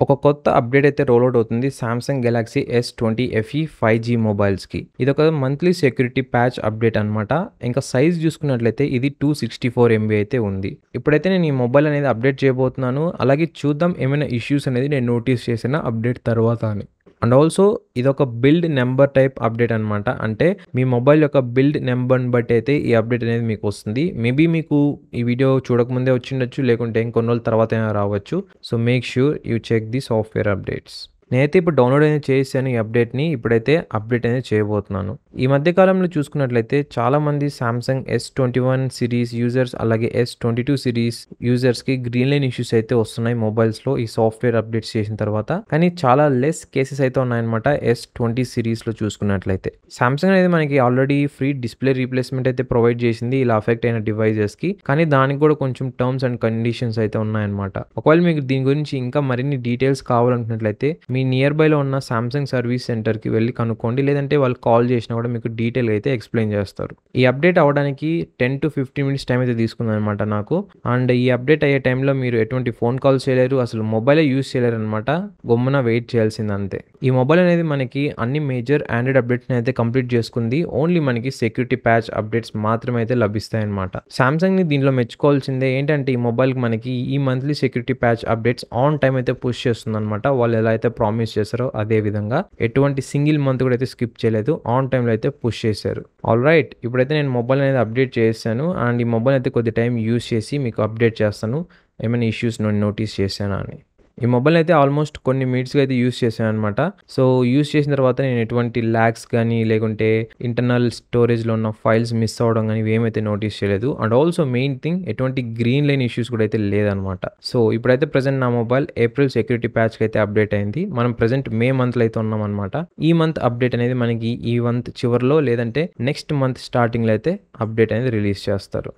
ఒక కొత్త అప్డేట్ అయితే రోల్అవుట్ అవుతుంది Samsung Galaxy S20 FE 5G మొబైల్స్కి. ఇదొక మంత్లీ సెక్యూరిటీ ప్యాచ్ అప్డేట్ అనమాట. ఇంకా సైజ్ చూసుకున్నట్లయితే ఇది 264 MB అయితే ఉంది. ఇప్పుడైతే నేను ఈ మొబైల్ అనేది అప్డేట్ చేయబోతున్నాను. అలాగే చూద్దాం ఏమైనా ఇష్యూస్ అనేది నేను నోటీస్ చేసిన అప్డేట్ తర్వాత అని. అండ్ ఆల్సో ఇదొక బిల్డ్ నెంబర్ టైప్ అప్డేట్ అనమాట. అంటే మీ మొబైల్ యొక్క బిల్డ్ నెంబర్ని బట్టి అయితే ఈ అప్డేట్ అనేది మీకు వస్తుంది. మేబీ మీకు ఈ వీడియో చూడకముందే వచ్చిండొచ్చు, లేకుంటే ఇంకొన్ని రోజుల తర్వాత అయినా రావచ్చు. So make sure you check the software updates. నేనైతే ఇప్పుడు డౌన్లోడ్ అనేది చేశాను ఈ అప్డేట్ని. ఇప్పుడైతే అప్డేట్ అనేది చేయబోతున్నాను. ఈ మధ్య కాలంలో చూసుకున్నట్లయితే చాలామంది సామ్సంగ్ S21 సిరీస్ యూజర్స్ అలాగే S22 సిరీస్ యూజర్స్కి గ్రీన్ లైన్ ఇష్యూస్ అయితే వస్తున్నాయి మొబైల్స్లో ఈ సాఫ్ట్వేర్ అప్డేట్స్ చేసిన తర్వాత. కానీ చాలా లెస్ కేసెస్ అయితే ఉన్నాయన్నమాట S20 సిరీస్లో చూసుకున్నట్లయితే. సామ్సంగ్ అనేది మనకి ఆల్రెడీ ఫ్రీ డిస్ప్లే రీప్లేస్మెంట్ అయితే ప్రొవైడ్ చేసింది ఇలా అఫెక్ట్ అయిన డివైజెస్కి. కానీ దానికి కూడా కొంచెం టర్మ్స్ అండ్ కండిషన్స్ అయితే ఉన్నాయన్నమాట. ఒకవేళ మీకు దీని గురించి ఇంకా మరిన్ని డీటెయిల్స్ కావాలనుకున్నట్లయితే మీ నియర్ బైలో ఉన్న సామ్సంగ్ సర్వీస్ సెంటర్కి వెళ్ళి కనుక్కోండి, లేదంటే వాళ్ళు కాల్ చేసినా కూడా మీకు డీటెయిల్ అయితే ఎక్స్ప్లెయిన్ చేస్తారు. ఈ అప్డేట్ అవ్వడానికి 10 to 15 మినిట్స్ టైం అయితే తీసుకుందనమాట నాకు. అండ్ ఈ అప్డేట్ అయ్యే టైంలో మీరు ఎటువంటి ఫోన్ కాల్స్ చేయలేరు, అసలు మొబైలే యూజ్ చేయలేరు అనమాట. గమ్మున వెయిట్ చేయాల్సింది అంతే. ఈ మొబైల్ అనేది మనకి అన్ని మేజర్ ఆండ్రాయిడ్ అప్డేట్స్ని అయితే కంప్లీట్ చేసుకుంది. ఓన్లీ మనకి సెక్యూరిటీ ప్యాచ్ అప్డేట్స్ మాత్రమే అయితే లభిస్తాయి అనమాట. సామ్సంగ్ని దీనిలో మెచ్చుకోవాల్సిందే. ఏంటంటే ఈ మొబైల్కి మనకి ఈ monthly security patch updates on time అయితే పుష్ చేస్తుంది అనమాట. వాళ్ళు ఎలా అయితే ప్రామిస్ చేశారో అదే విధంగా ఎటువంటి సింగిల్ మంత్ కూడా అయితే స్కిప్ చేయలేదు, ఆన్ టైంలో అయితే పుష్ చేశారు. ఆల్ రైట్, ఇప్పుడైతే నేను మొబైల్ అనేది అప్డేట్ చేశాను. అండ్ ఈ మొబైల్ అయితే కొద్ది టైం యూస్ చేసి మీకు అప్డేట్ చేస్తాను ఏమైనా ఇష్యూస్ నేను నోటీస్ చేశానా అని. ఈ మొబైల్ అయితే ఆల్మోస్ట్ కొన్ని మినిట్స్గా అయితే యూస్ చేశాను అనమాట. సో యూస్ చేసిన తర్వాత నేను ఎటువంటి ల్యాగ్స్ కానీ లేకుంటే ఇంటర్నల్ స్టోరేజ్లో ఉన్న ఫైల్స్ మిస్ అవ్వడం కానీ ఏమైతే నోటీస్ చేయలేదు. అండ్ ఆల్సో మెయిన్ థింగ్ ఎటువంటి గ్రీన్ లైన్ ఇష్యూస్ కూడా అయితే లేదనమాట. సో ఇప్పుడైతే ప్రజెంట్ నా మొబైల్ ఏప్రిల్ సెక్యూరిటీ ప్యాచ్కి అయితే అప్డేట్ అయింది. మనం ప్రజెంట్ మే మంత్లో అయితే ఉన్నాం అనమాట. ఈ మంత్ అప్డేట్ అనేది మనకి ఈ మంత్ చివరిలో లేదంటే నెక్స్ట్ మంత్ స్టార్టింగ్లో అయితే అప్డేట్ అనేది రిలీజ్ చేస్తారు.